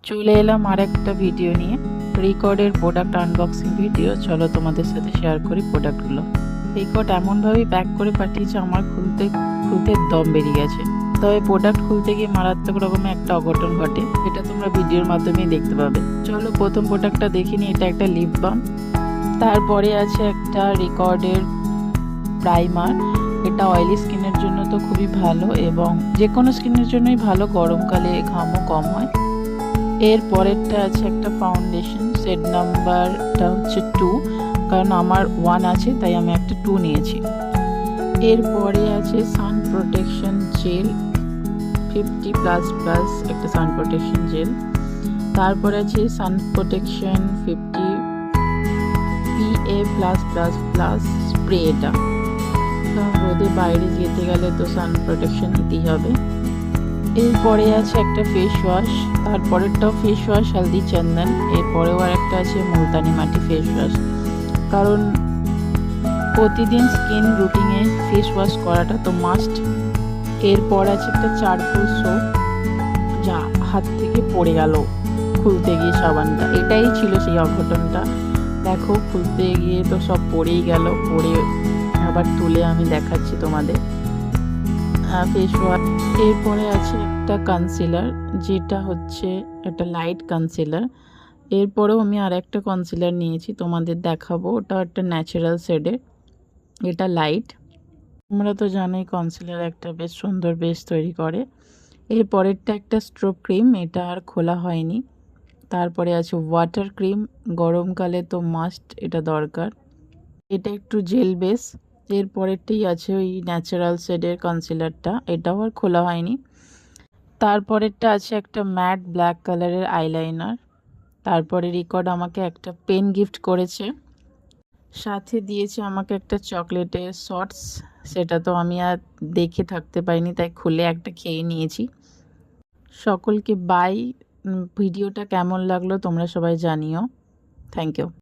চলে এলাম আর একটা ভিডিও নিয়ে, রিকর্ডের প্রোডাক্ট আনবক্সিং ভিডিও। চলো তোমাদের সাথে শেয়ার করি প্রোডাক্টগুলো। রিকর্ড এমনভাবেই প্যাক করে পাঠিয়েছে, আমার খুলতে খুলতে দম বেরিয়ে গেছে। তবে প্রোডাক্ট খুলতে গিয়ে মারাত্মক রকমের একটা অঘটন ঘটে, এটা তোমরা ভিডিওর মাধ্যমেই দেখতে পাবে। চলো প্রথম প্রোডাক্টটা দেখিনি। এটা একটা লিপ বাম। তারপরে আছে একটা রিকর্ডের প্রাইমার। এটা অয়েলি স্কিনের জন্য তো খুবই ভালো, এবং যে কোনো স্কিনের জন্যই ভালো, গরমকালে ঘামও কম হয়। এর পরেরটা আছে একটা ফাউন্ডেশন, সেট নাম্বারটা হচ্ছে 2, কারণ আমার 1 আছে তাই আমি একটা 2 নিয়েছি। এরপরে আছে সান প্রোটেকশন জেল 50++, একটা সান প্রোটেকশন জেল। তারপরে আছে সান প্রোটেকশন 50 PA+++ স্প্রে। এটা রোদে বাইরে যেতে গেলে তো সান প্রোটেকশন নিতেই হবে। এরপরে আছে একটা ফেস ওয়াশ, তারপরেরটাও ফেস ওয়াশ হলদি চন্দন। এরপরেও আর একটা আছে মুলতানি মাটি ফেস ওয়াশ, কারণ প্রতিদিন স্কিন রুটিনে ফেস ওয়াশ করাটা তো মাস্ট। এরপর আছে একটা চারকোল সোপ, যা হাত থেকে পড়ে গেল খুলতে গিয়ে সাবানটা। এটাই ছিল সেই অঘটনটা। দেখো খুলতে গিয়ে তো সব পড়েই গেল, পড়ে আবার তুলে আমি দেখাচ্ছি তোমাদের ফেস ওয়াশ। এরপরে আছে একটা কনসিলার, যেটা হচ্ছে একটা লাইট কনসিলার। এরপরেও আমি আর একটা কনসিলার নিয়েছি, তোমাদের দেখাবো। ওটা একটা ন্যাচারাল শেডের, এটা লাইট। তোমরা তো জানোই কনসিলার একটা বেশ সুন্দর বেস তৈরি করে। এরপরেরটা একটা স্ট্রোব ক্রিম, এটা আর খোলা হয়নি। তারপরে আছে ওয়াটার ক্রিম, গরমকালে তো মাস্ট এটা দরকার। এটা একটু জেল বেস। এরপরেরটাই আছে ওই ন্যাচারাল শেডের কনসিলারটা, এটাও আর খোলা হয়নি। তারপরেরটা আছে একটা ম্যাট ব্ল্যাক কালারের আইলাইনার। তারপরে রিকর্ড আমাকে একটা পেন গিফট করেছে, সাথে দিয়েছে আমাকে একটা চকলেটের শর্টস। সেটা তো আমি আর দেখে থাকতে পারিনি, তাই খুলে একটা খেয়ে নিয়েছি। সকলকে বাই। ভিডিওটা কেমন লাগলো তোমরা সবাই জানিও। Thank you.